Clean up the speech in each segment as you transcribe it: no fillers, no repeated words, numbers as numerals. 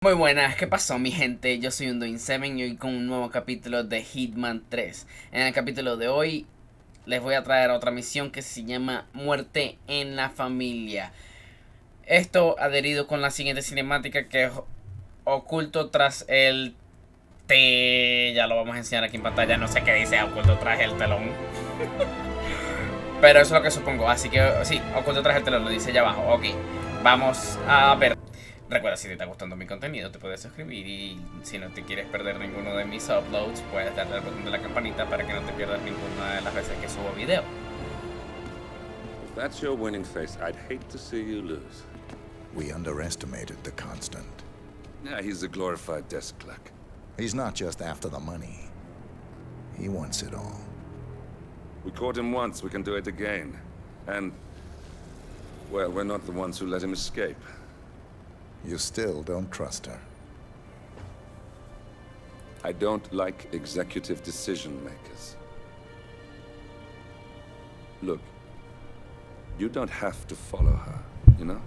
Muy buenas, ¿qué pasó mi gente? Yo soy Undoing7 y hoy con un nuevo capítulo de Hitman 3. En el capítulo de hoy les voy a traer otra misión que se llama Muerte en la Familia. Esto adherido con la siguiente cinemática que es oculto tras el ya lo vamos a enseñar aquí en pantalla, no sé qué dice oculto tras el telón. Pero eso es lo que supongo, así que sí, oculto tras el telón, lo dice allá abajo, ok. Vamos a ver. Recuerda, si te está gustando mi contenido, te puedes suscribir y si no te quieres perder ninguno de mis uploads, puedes darle al botón de la campanita para que no te pierdas ninguna de las veces que subo video. If that's your winning face, I'd hate to see you lose. We underestimated the Constant. Yeah, he's a glorified desk clerk. He's not just after the money. He wants it all. We caught him once, we can do it again. And, well, we're not the ones who let him escape. You still don't trust her. I don't like executive decision makers. Look, you don't have to follow her, you know?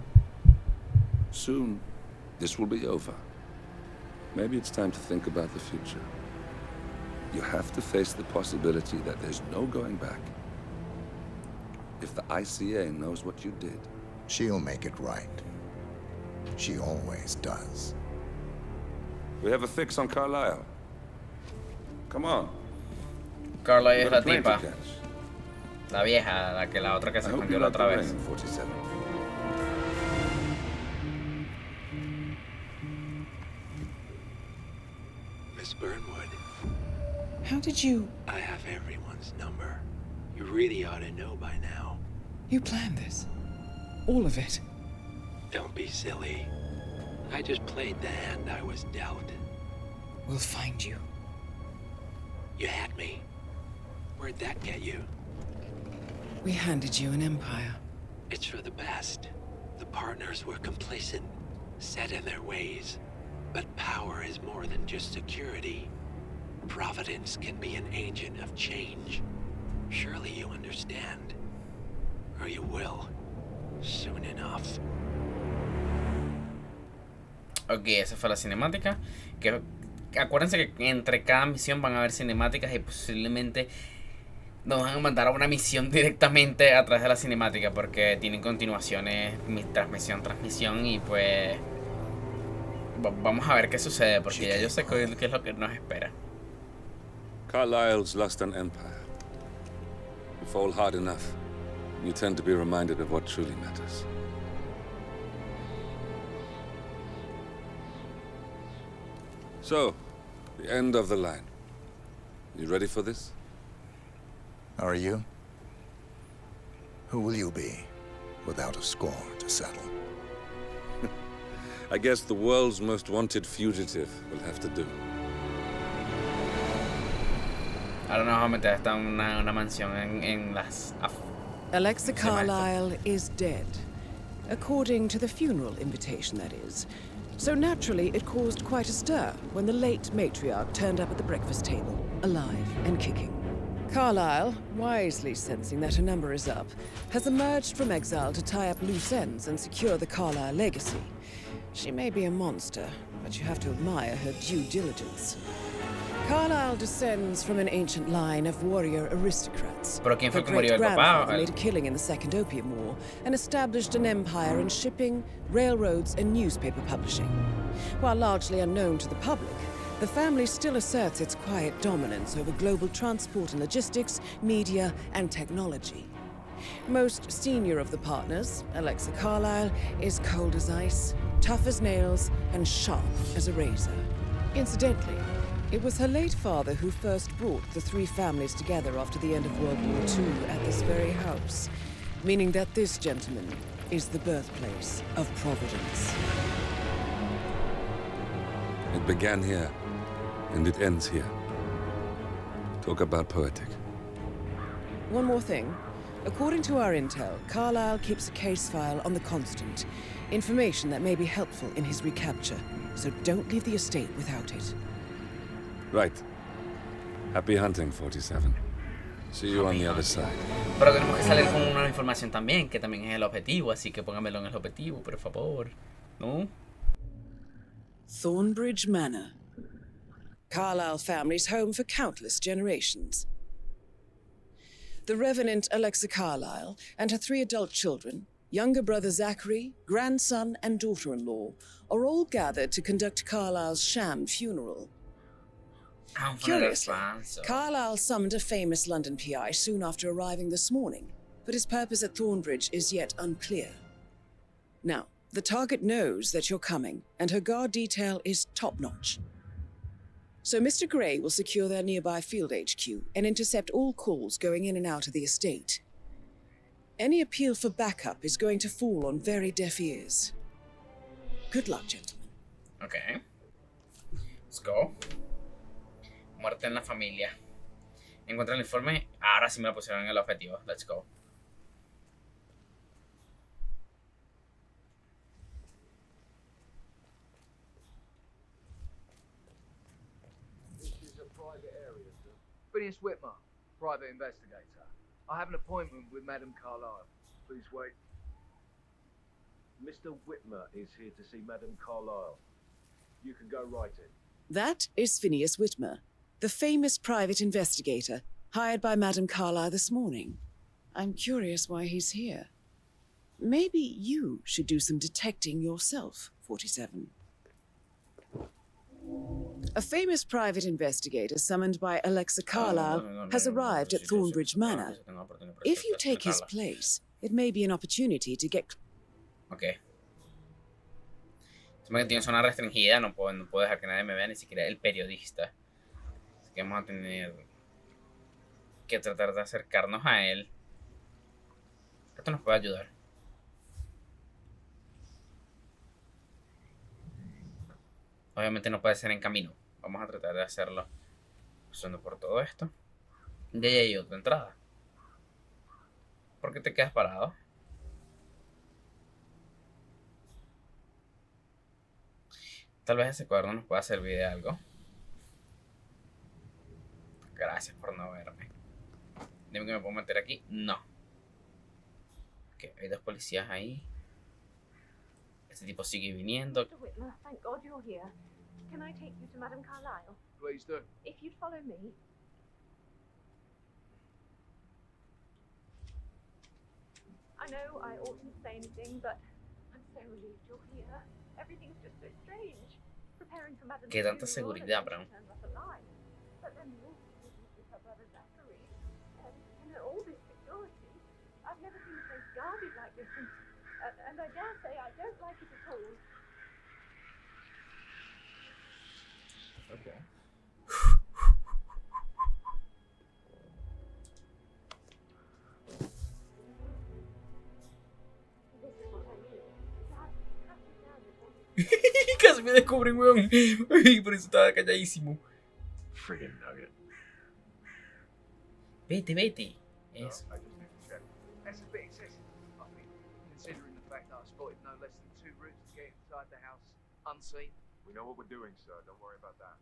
Soon, this will be over. Maybe it's time to think about the future. You have to face the possibility that there's no going back. If the ICA knows what you did, She'll make it right. She always does. we have a fix on Carlisle. Come on. Carla We've es got a la plane to tipa, catch. la vieja, la otra que I se hope escondió you la like the otra rain, vez. 47. Miss Burnwood, How did you... I have everyone's number. You really ought to know by now. You planned this? All of it? Don't be silly. I just played the hand I was dealt. We'll find you. You had me. Where'd that get you? We handed you an empire. It's for the best. The partners were complacent, set in their ways. But power is more than just security. Providence can be an agent of change. Surely you understand. Or you will. Soon enough. Ok, esa fue la cinemática. Que acuérdense que entre cada misión van a haber cinemáticas y posiblemente nos van a mandar a una misión directamente a través de la cinemática porque tienen continuaciones, transmisión y pues vamos a ver qué sucede porque ya yo sé qué es lo que nos espera. Carlisle's lost an empire. You fall hard enough, you tend to be reminded of what truly matters. So, the end of the line. You ready for this? Are you? Who will you be, without a score to settle? I guess the world's most wanted fugitive will have to do. Ahora nos vamos a meter hasta una mansión en las Alexa Cinemática. Carlisle is dead. According to the funeral invitation, that is. So naturally, it caused quite a stir when the late matriarch turned up at the breakfast table, alive and kicking. Carlisle, wisely sensing that her number is up, has emerged from exile to tie up loose ends and secure the Carlisle legacy. She may be a monster, but you have to admire her due diligence. Carlisle descends from an ancient line of warrior aristocrats. Pero ¿quién fue Her que murió, el papá o great-grandfather él? made a killing in the Second Opium War and established an empire in shipping, railroads, and newspaper publishing. While largely unknown to the public, the family still asserts its quiet dominance over global transport and logistics, media, and technology. Most senior of the partners, Alexa Carlisle, is cold as ice, tough as nails, and sharp as a razor. Incidentally, it was her late father who first brought the three families together after the end of World War II at this very house, meaning that this gentleman is the birthplace of Providence. It began here, and it ends here. Talk about poetic. One more thing. According to our intel, Carlisle keeps a case file on the Constant. Information that may be helpful in his recapture. So don't leave the estate without it. Right. Happy hunting, 47. See you on the other side. Pero tenemos que salir con una información también, que también es el objetivo, así que pónganmelo en el objetivo, por favor. ¿No? Thornbridge Manor. Carlisle family's home for countless generations. The Revenant Alexa Carlisle and her 3 adult children, younger brother Zachary, grandson, and daughter-in-law, are all gathered to conduct Carlisle's sham funeral. Curiously, Carlisle summoned a famous London PI soon after arriving this morning, but his purpose at Thornbridge is yet unclear. Now, the target knows that you're coming, and her guard detail is top-notch. So Mr. Gray will secure their nearby field HQ and intercept all calls going in and out of the estate. Any appeal for backup is going to fall on very deaf ears. Good luck, gentlemen. Okay. Let's go. Muerte en la familia. Encuentra el informe. Ahora sí me lo pusieron en el objetivo. Let's go. Phineas Whitmer, private investigator. I have an appointment with Madame Carlisle. Please wait. Mr. Whitmer is here to see Madame Carlisle. You can go right in. That is Phineas Whitmer, the famous private investigator hired by Madame Carlisle this morning. I'm curious why he's here. Maybe you should do some detecting yourself, 47. A famous private investigator summoned by Alexa Carlisle has arrived at Thornbridge Manor. If you take his place, it may be an opportunity to get... Ok. Se me tiene zona restringida, no puedo dejar que nadie me vea, ni siquiera el periodista. Así que vamos a tener que tratar de acercarnos a él. Esto nos puede ayudar. Obviamente no puede ser en camino. Vamos a tratar de hacerlo pasando por todo esto. Y ahí hay otra entrada. ¿Por qué te quedas parado? Tal vez ese cuaderno nos pueda servir de algo. Gracias por no verme. Dime que me puedo meter aquí. No. Ok, hay 2 policías ahí. Este tipo sigue viniendo. Mr. Whitmer, thank God you're here. Can I take you to Madame Carlisle? Please do. If you'd follow me. I know I oughtn't say anything, but I'm so relieved you're here. Everything's just so strange. Preparing for Madame ¿Qué tanta seguridad, Brown? But then the awful business with her brother Zachary. And all this security. I've never seen a place guarded like this, and I dare say I don't like it at all. Okay. This is what I mean. Dad, cut it down before you... Casi me descubren, weón. Ay, por eso estaba calladísimo. Friggin' nugget. Vete, vete. Eso. I just need to check. That's a bit excessive, I think, considering the fact that I spotted no less than 2 routes to get inside the house unseen. We know what we're doing, sir. Don't worry about that.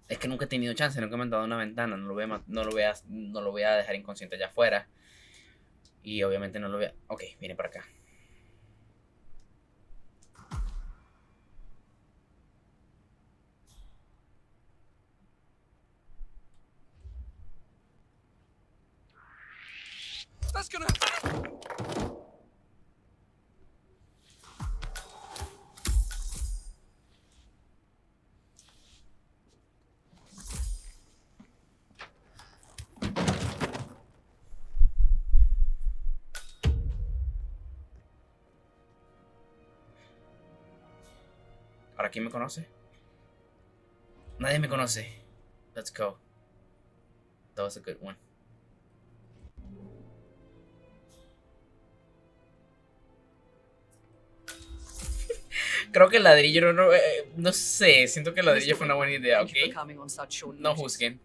Es que nunca he tenido chance, nunca me han dado una ventana, no lo voy a dejar inconsciente allá afuera. Y obviamente no lo voy a... Ok, viene para acá. That's gonna... ¿Ahora quién me conoce? Nadie me conoce. Let's go. That was a good one. Creo que el ladrillo no sé, siento que el ladrillo fue una buena idea, ¿ok? No juzguen.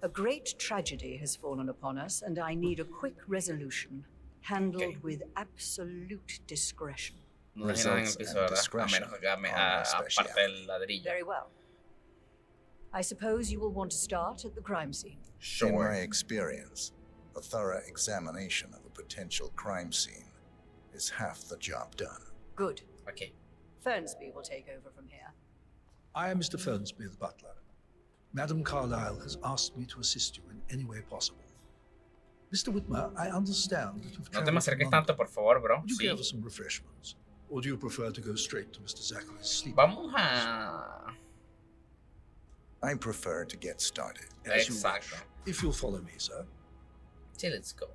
A great tragedy has fallen upon us, and I need a quick resolution. handled with absolute discretion. No dejé nada en el piso, ¿verdad? A menos que aparte del ladrillo. Very well. I suppose you will want to start at the crime scene. In my experience, a thorough examination of a potential crime scene is half the job done. Good. Okay. Fernsby will take over from here. I am Mr. Fernsby, the butler. Madam Carlyle has asked me to assist you in any way possible. Mr. Whitmer, I understand that you've No te me acerques tanto, por favor, bro. Would you Sí. care for some refreshments? Or do you prefer to go straight to Mr. Zachary's sleep? Vamos a... I prefer to get started. As you Exacto. wish. If you'll follow me, sir. Sí, let's go.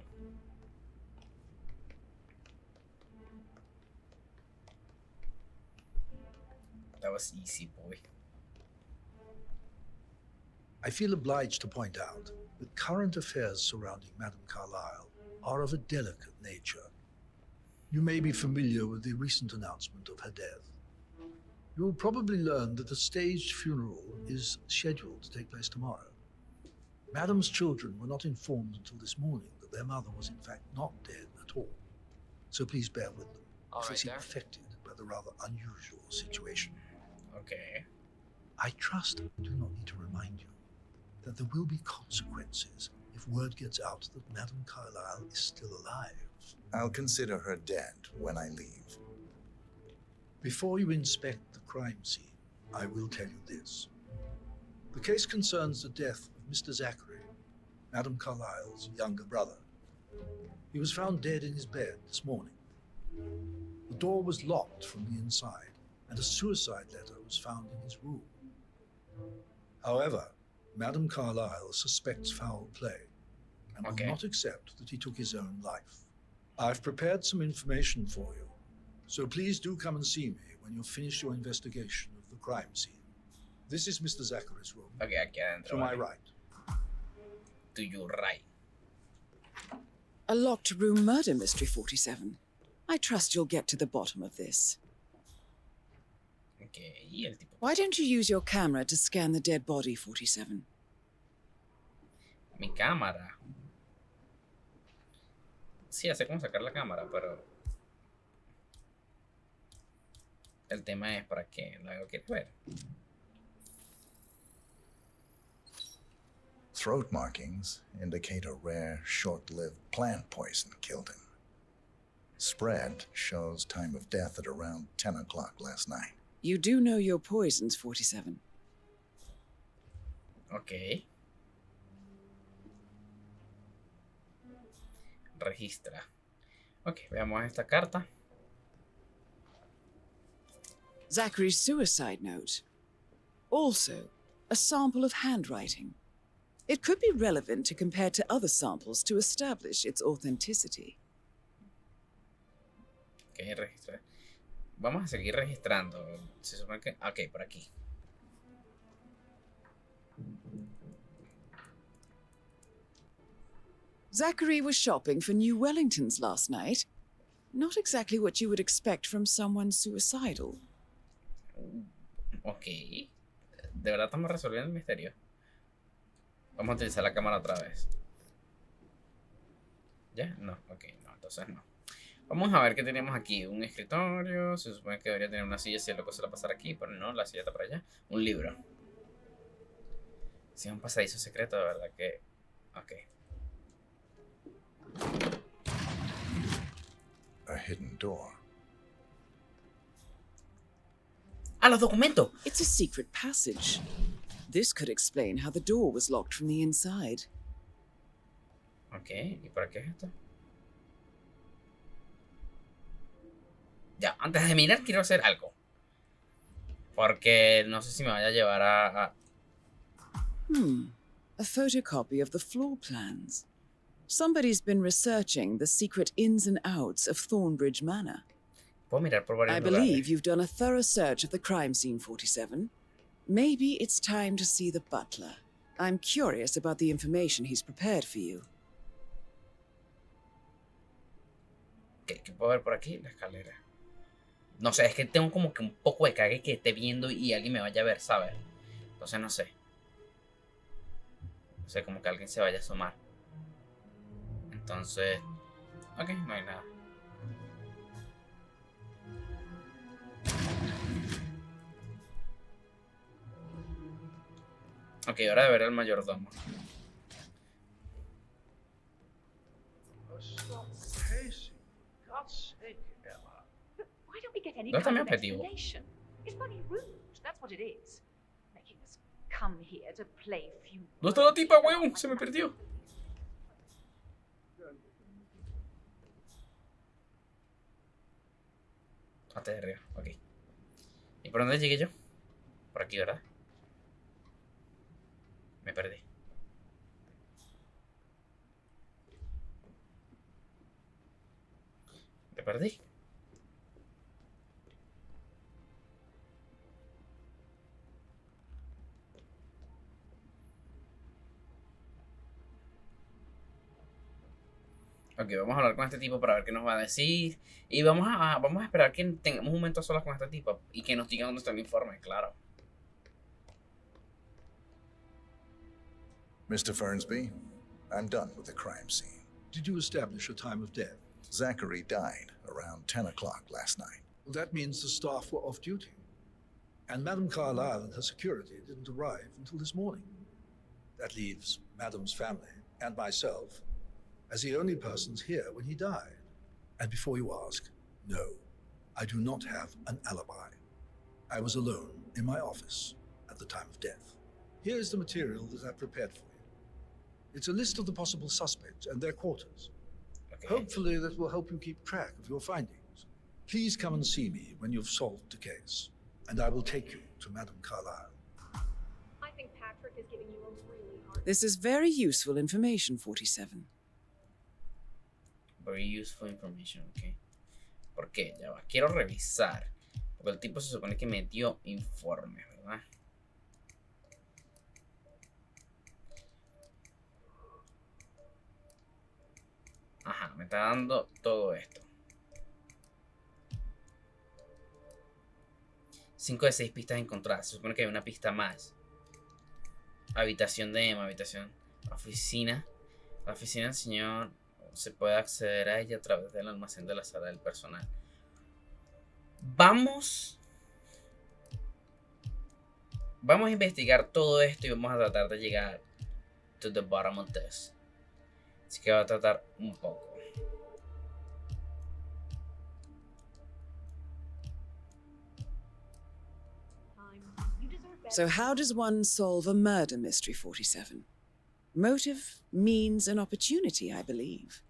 That was easy, boy. I feel obliged to point out that current affairs surrounding Madame Carlyle are of a delicate nature. You may be familiar with the recent announcement of her death. You will probably learn that a staged funeral is scheduled to take place tomorrow. Madame's children were not informed until this morning that their mother was in fact not dead at all. So please bear with them if they seem affected by the rather unusual situation. Okay. I trust I do not need to remind you that there will be consequences if word gets out that Madame Carlyle is still alive. I'll consider her dead when I leave. Before you inspect the crime scene, I will tell you this. The case concerns the death of Mr. Zachary, Madame Carlyle's younger brother. He was found dead in his bed this morning. The door was locked from the inside, and a suicide letter was found in his room. However, Madame Carlyle suspects foul play and will not accept that he took his own life. I've prepared some information for you, so please do come and see me when you've finished your investigation of the crime scene. This is Mr. Zachary's room. Okay, aquí adentro. To my right. To your right. A locked room murder mystery, 47. I trust you'll get to the bottom of this. Okay, y el tipo. Why don't you use your camera to scan the dead body, 47? Mi cámara. Sí, ya sé cómo sacar la cámara, pero... El tema es para qué lo quieres ver. Throat markings indicate a rare, short-lived plant poison killed him. Spread shows time of death at around 10 o'clock last night. You do know your poisons, 47. Ok. Registra. Ok, veamos esta carta. Zachary's suicide note. Also, a sample of handwriting. It could be relevant to compare to other samples to establish its authenticity. Ok, registra. Vamos a seguir registrando. Se supone que... Ok, por aquí. Zachary was shopping for new Wellingtons last night. Not exactly what you would expect from someone suicidal. Ok. De verdad estamos resolviendo el misterio. Vamos a utilizar la cámara otra vez. ¿Ya? No, ok, no, entonces no. Vamos a ver qué tenemos aquí. Un escritorio. Se supone que debería tener una silla si es lo que se la pasar aquí, pero no, la silla está por allá. Un libro. Si es un pasadizo secreto, de verdad que... Ok. A hidden door. ¡Ah, los documentos! It's a secret passage. This could explain how the door was locked from the inside. Ok, ¿y para qué es esto? Ya, antes de mirar quiero hacer algo. Porque no sé si me vaya a llevar a... A photocopy of the floor plans. Somebody's been researching the secret ins and outs of Thornbridge Manor. Puedo mirar por varios I lugares. believe you've done a thorough search of the crime scene, 47. Maybe it's time to see the butler. I'm curious about the information he's prepared for you. ¿Qué puedo ver por aquí? La escalera. No sé, es que tengo como que un poco de cague que esté viendo y alguien me vaya a ver, ¿sabes? Entonces no sé. No sé, como que alguien se vaya a asomar. Entonces... Ok, no hay nada. Ok, hora de ver al mayordomo. Stop pacing. God's sake, Emma. Why don't we get any ¿Dónde está kind mi of objetivo? explanation? It's bloody rude. That's what it is. Making us come here to play few. ¿Dónde está la tipa, weón? Se me perdió. Antes de arriba, ok. ¿Y por dónde llegué yo? Por aquí, ¿verdad? Me perdí. Me perdí. Ok, vamos a hablar con este tipo para ver qué nos va a decir. Y vamos a esperar que tengamos un momento a solas con este tipo. Y que nos diga dónde está el informe, claro. Mr. Fernsby, I'm done with the crime scene. Did you establish a time of death? Zachary died around 10 o'clock last night. Well, that means the staff were off duty. And Madame Carlyle and her security didn't arrive until this morning. That leaves Madame's family and myself as the only persons here when he died. And before you ask, no, I do not have an alibi. I was alone in my office at the time of death. Here is the material that I prepared for you. It's a list of the possible suspects and their quarters. Okay. Hopefully that will help you keep track of your findings. Please come and see me when you've solved the case, and I will take you to Madame Carlyle. I think Patrick is giving you a really hard. This is very useful information, 47. Very useful information, ok. ¿Por qué? Ya va. Quiero revisar. Porque el tipo se supone que me dio informes, ¿verdad? Ajá, me está dando todo esto. 5 de 6 pistas encontradas. Se supone que hay una pista más. Habitación de Emma, habitación. Oficina. La oficina del señor. Se puede acceder a ella a través del almacén de la sala del personal. Vamos a investigar todo esto y vamos a tratar de llegar to the bottom of this. Así que va a tratar un poco. So how does one solve a murder mystery, 47? Motive, means, and opportunity, I believe.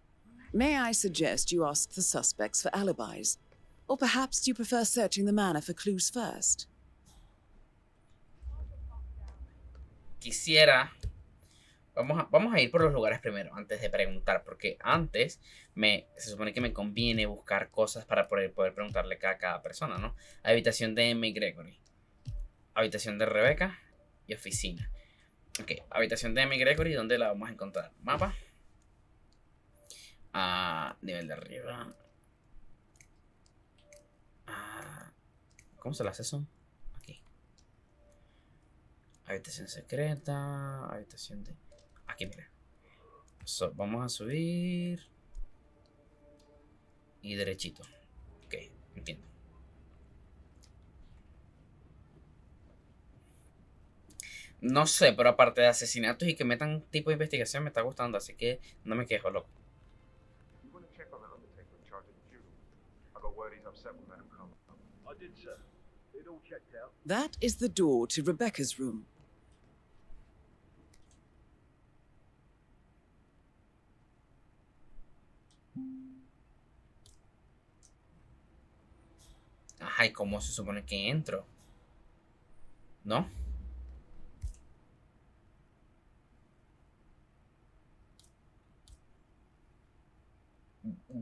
May I suggest you ask the suspects for alibis? Or perhaps you prefer searching the manor for clues first? Quisiera... Vamos a ir por los lugares primero, antes de preguntar, porque antes se supone que me conviene buscar cosas para poder preguntarle a cada persona, ¿no? Habitación de Emma y Gregory. Habitación de Rebecca y oficina. Ok, habitación de Emma y Gregory, ¿dónde la vamos a encontrar? Mapa. Nivel de arriba. ¿Cómo se la hace eso? Aquí. Habitación secreta. Habitación de... Aquí, mira. Vamos a subir. Y derechito. Ok, entiendo. No sé, pero aparte de asesinatos y que metan tipo de investigación me está gustando, así que no me quejo, loco. I did, sir. It all checked out. That is the door to Rebecca's room. Ajá, ¿y cómo se supone que entro? ¿No?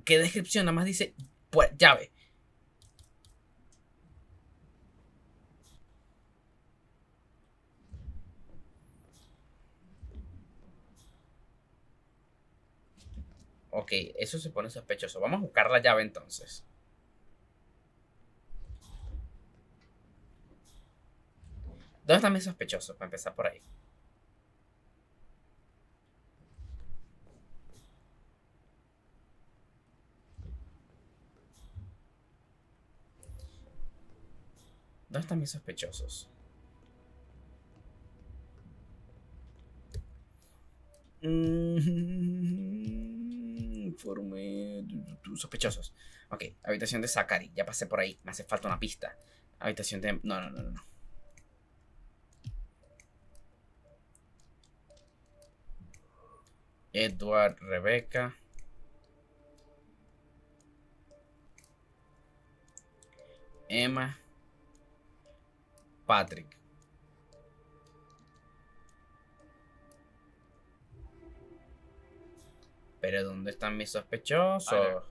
¿Qué descripción? Nada más dice pues, llave. Ok, eso se pone sospechoso. Vamos a buscar la llave entonces. ¿Dónde están mis sospechosos? Para empezar por ahí. ¿Dónde están mis sospechosos? Informe. Sospechosos. Ok, habitación de Zachary. Ya pasé por ahí. Me hace falta una pista. Habitación de. No, no, no, no. Edward, Rebecca. Emma. Patrick. Pero ¿dónde están mis sospechosos?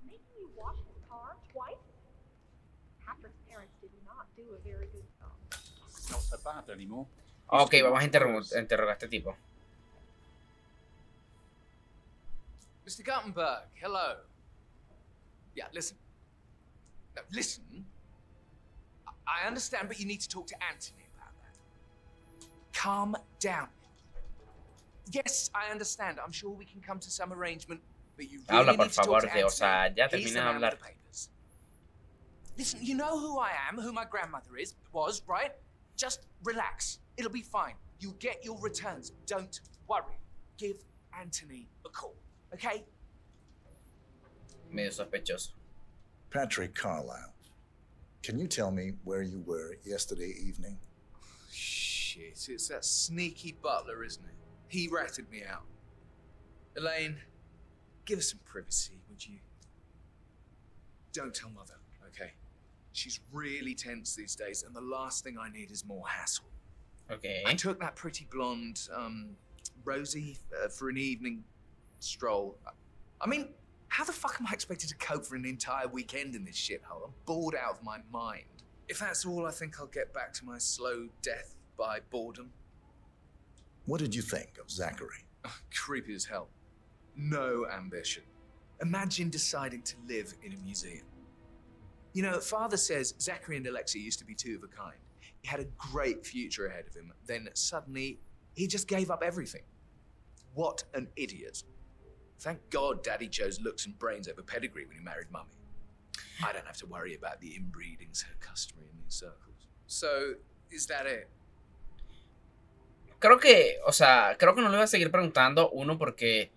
Making you wash his car twice? Patrick's parents did not do a very good job. Not so bad anymore. Ok, vamos a interrogar a este tipo. Mr. Guttenberg, hello. Yeah, listen. No, listen. I understand, but you need to talk to Anthony about that. Calm down. Yes, I understand. I'm sure we can come to some arrangement, but you really Habla, por need to talk favor, to de, o sea, Anthony. ya He's termina the de man with hablar. the papers. Listen, you know who I am, who my grandmother was, right? Just relax. It'll be fine. You'll get your returns. Don't worry. Give Anthony a call, okay? Medio sospechoso. Patrick Carlisle, can you tell me where you were yesterday evening? Shit, it's that sneaky butler, isn't it? He ratted me out. Elaine, give us some privacy, would you? Don't tell Mother, okay? She's really tense these days, and the last thing I need is more hassle. Okay. I took that pretty blonde, Rosie, for an evening stroll. I mean, how the fuck am I expected to cope for an entire weekend in this shithole? I'm bored out of my mind. If that's all, I think I'll get back to my slow death by boredom. What did you think of Zachary? Creepy as hell. No ambition. Imagine deciding to live in a museum. You know, Father says Zachary and Alexei used to be two of a kind. He had a great future ahead of him. Then suddenly, he just gave up everything. What an idiot. Thank God Daddy chose looks and brains over pedigree when he married Mummy. I don't have to worry about the inbreeding so customary in these circles. So, is that it? Creo que, o sea, creo que no le voy a seguir preguntando. Uno, porque,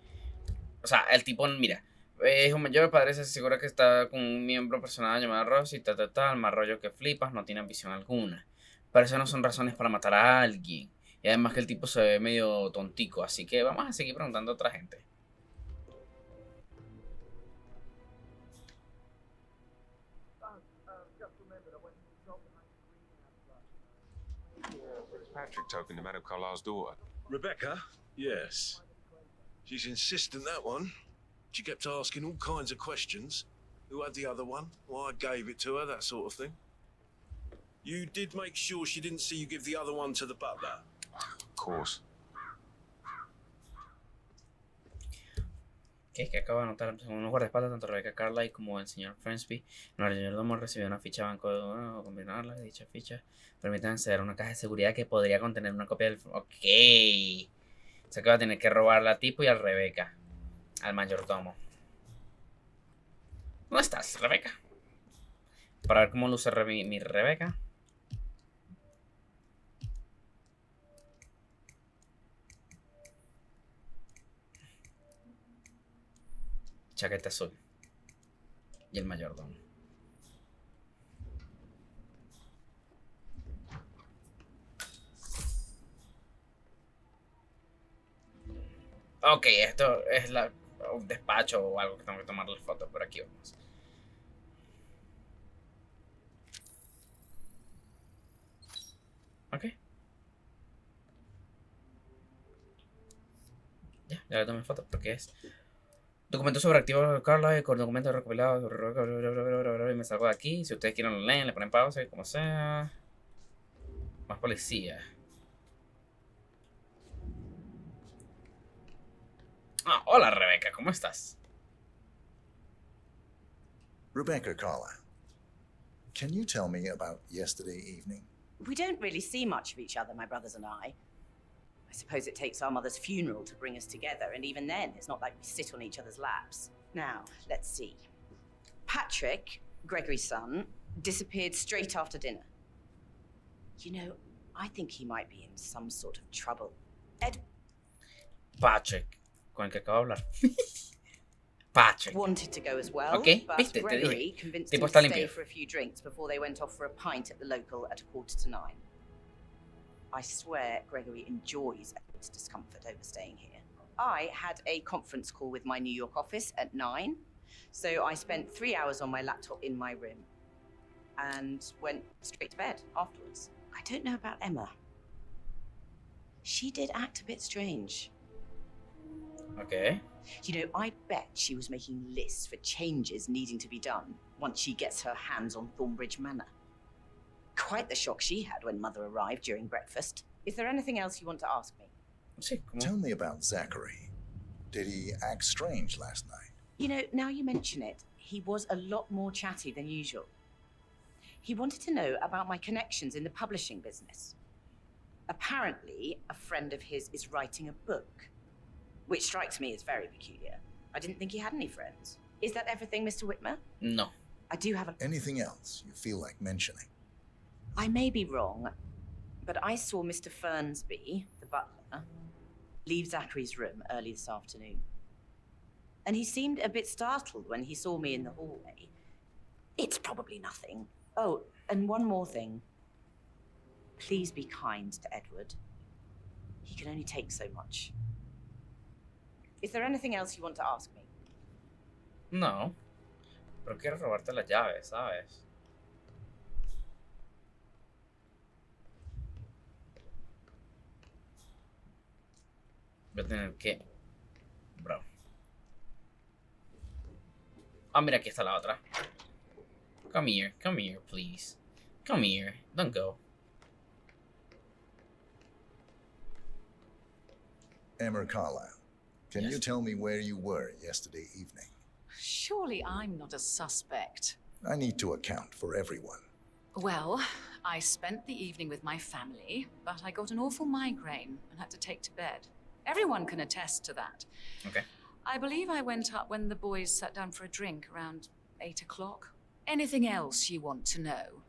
o sea, el tipo, mira, es un mayor padre, se asegura que está con un miembro personal llamado Rosy, tal, más rollo que flipas, no tiene ambición alguna. Pero eso no son razones para matar a alguien. Y además que el tipo se ve medio tontico, así que vamos a seguir preguntando a otra gente. Patrick talking to Madame Carlisle's daughter. Rebecca? Yes. She's insistent, that one. She kept asking all kinds of questions. Who had the other one? Why I gave it to her, that sort of thing. You did make sure she didn't see you give the other one to the butler? Of course. Que acabo de anotar, según los guardaespaldas, tanto Rebecca Carlisle como el señor Frenchby, el mayordomo recibió una ficha de banco de combinarla, dicha ficha permite acceder a una caja de seguridad que podría contener una copia del... Ok. O sea que va a tener que robarla a tipo y a Rebecca, al mayordomo. ¿Dónde estás, Rebecca? Para ver cómo luce mi Rebecca. Chaqueta azul. Y el mayordomo. Ok, esto es un despacho o algo que tengo que tomarle fotos, pero aquí vamos. Ok. Ya le tomé fotos porque es documento sobre activos de Carla con documentos recopilados y me salgo de aquí. Si ustedes quieren lo leen, le ponen pausa y como sea. Más policía. Ah, hola Rebecca, ¿cómo estás? Rebecca Carlisle, can you tell me about yesterday evening? We don't really see much of each other, my brothers and I. I suppose it takes our mother's funeral to bring us together, and even then, it's not like we sit on each other's laps. Now, let's see. Patrick, Gregory's son, disappeared straight after dinner. You know, I think he might be in some sort of trouble. Patrick, con el que acabo de hablar. Patrick. Wanted to go as well, Okay, but viste, te Gregory dije. convinced Tipo him está to stay limpio. for a few drinks before they went off for a pint at the local at 8:45. I swear Gregory enjoys Edward's discomfort over staying here. I had a conference call with my New York office at 9, so I spent 3 hours on my laptop in my room and went straight to bed afterwards. I don't know about Emma. She did act a bit strange. Okay. You know, I bet she was making lists for changes needing to be done once she gets her hands on Thornbridge Manor. Quite the shock she had when Mother arrived during breakfast. Is there anything else you want to ask me? Tell me about Zachary. Did he act strange last night? You know, now you mention it, he was a lot more chatty than usual. He wanted to know about my connections in the publishing business. Apparently, a friend of his is writing a book, which strikes me as very peculiar. I didn't think he had any friends. Is that everything, Mr. Whitmer? No. I do have a... Anything else you feel like mentioning? I may be wrong, but I saw Mr. Fernsby, the butler, leave Zachary's room early this afternoon. And he seemed a bit startled when he saw me in the hallway. It's probably nothing. Oh, and one more thing. Please be kind to Edward. He can only take so much. Is there anything else you want to ask me? No. Pero quiero robarte las llaves, ¿sabes? Voy a tener que... Bro. Ah, mira, aquí está la otra. Come here, please. Come here, don't go. Emma Carlisle, can you tell me where you were yesterday evening? Surely I'm not a suspect. I need to account for everyone. Well, I spent the evening with my family, but I got an awful migraine and had to take to bed. Everyone can attest to that. Okay. I believe I went up when the boys sat down for a drink around 8 o'clock. Anything else you want to know?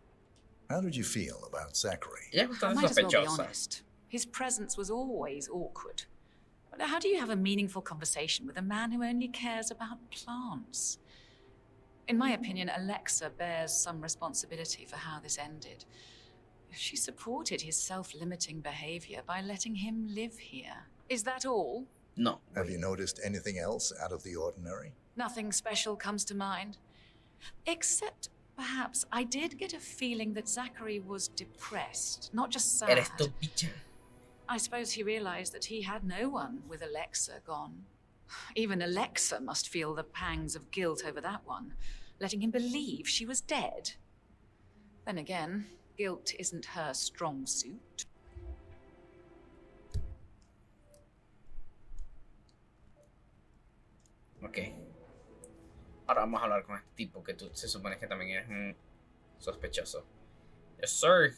How did you feel about Zachary? I might as well be honest. His presence was always awkward. But how do you have a meaningful conversation with a man who only cares about plants? In my opinion, Alexa bears some responsibility for how this ended. She supported his self-limiting behavior by letting him live here. Is that all? No. Have you noticed anything else out of the ordinary? Nothing special comes to mind. Except, perhaps, I did get a feeling that Zachary was depressed, not just sad. Eres tu bicha. I suppose he realized that he had no one with Alexa gone. Even Alexa must feel the pangs of guilt over that one, letting him believe she was dead. Then again, guilt isn't her strong suit. Ok. Ahora vamos a hablar con este tipo que tú se supone que también eres un sospechoso. Yes, sir.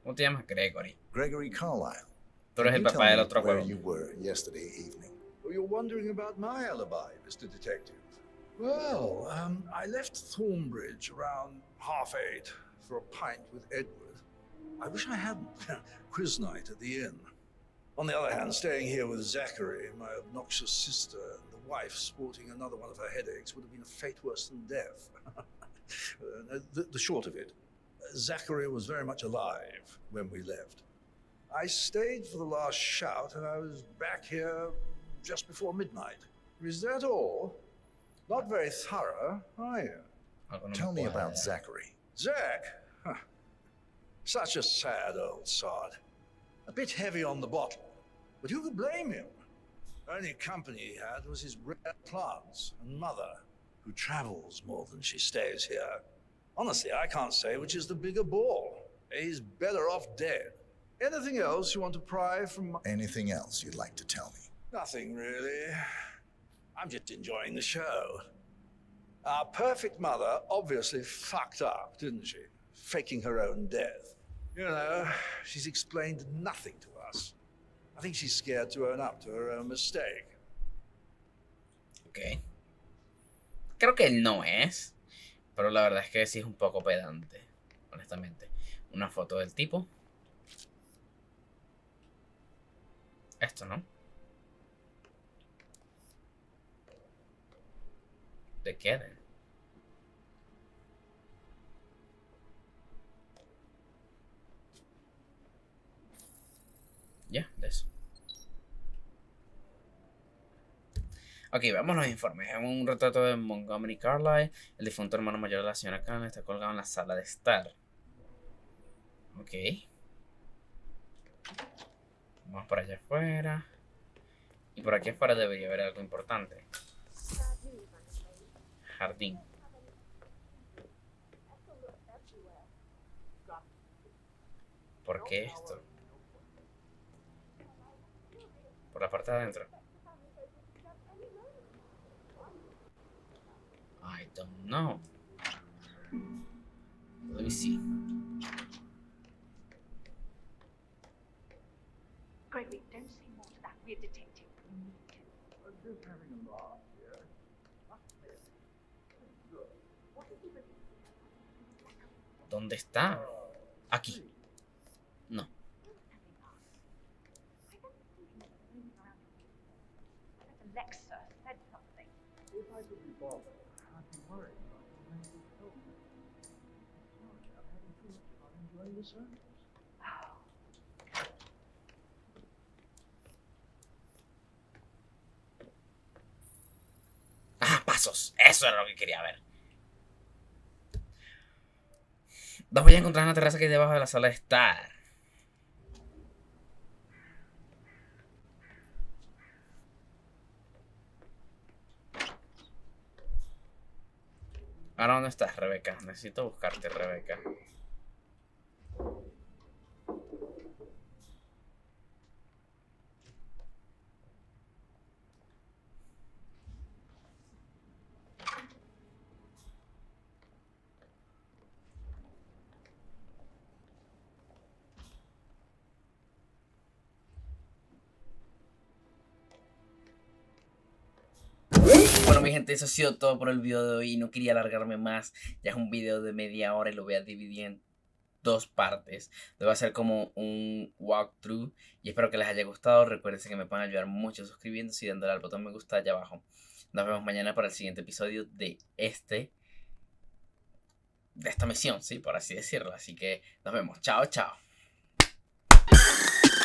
¿Cómo te llamas? Gregory. Gregory Carlisle. Tú eres el papá del otro where huevo. you were yesterday evening. Oh, you're wondering about my alibi, Mr. Detective. Well, I left Thornbridge around 8:30 for a pint with Edward. I wish I hadn't. Quiz night at the inn. On the other hand, staying here with Zachary, my obnoxious sister, and the wife sporting another one of her headaches would have been a fate worse than death. The short of it, Zachary was very much alive when we left. I stayed for the last shout, and I was back here just before midnight. Is that all? Not very thorough, are you? Tell me about Zachary. Zach? Huh. Such a sad old sod. A bit heavy on the bottle, but who could blame him? Only company he had was his rare plants and mother, who travels more than she stays here. Honestly, I can't say which is the bigger ball. He's better off dead. Anything else you want to pry from my... Anything else you'd like to tell me? Nothing really. I'm just enjoying the show. Our perfect mother obviously fucked up, didn't she? Faking her own death. You know, she's explained nothing to us. I think she's scared to own up to her own mistake. Ok. Creo que él no es. Pero la verdad es que sí es un poco pedante. Honestamente. Una foto del tipo. Esto, ¿no? ¿De qué? Ya, de eso. Ok, vamos a los informes. En un retrato de Montgomery Carlyle, el difunto hermano mayor de la señora Carlyle está colgado en la sala de estar. Ok. Vamos para allá afuera. Y por aquí afuera debería haber algo importante. Jardín. ¿Por qué esto? Por la parte de adentro. I don't know. Let me see. Gregory, don't say more to that weird detective. You need to. I'm just having a laugh, yeah? ¿Dónde está? Aquí. No. Alexa said something. If I could be bothered, I'd be worried about your mental health. Sorry, I'm having too much fun enjoying the service. Ah, pasos. Eso era lo que quería ver. Los voy a encontrar en la terraza que hay debajo de la sala de estar. Ahora, ¿dónde estás, Rebeca? Necesito buscarte, Rebeca. Bueno, mi gente, eso ha sido todo por el video de hoy. No quería alargarme más. Ya es un video de media hora y lo voy a dividir en dos partes. Lo voy a hacer como un walkthrough. Y espero que les haya gustado. Recuerden que me pueden ayudar mucho suscribiéndose y dándole al botón me gusta allá abajo. Nos vemos mañana para el siguiente episodio de esta misión, ¿sí? Por así decirlo. Así que nos vemos. Chao, chao.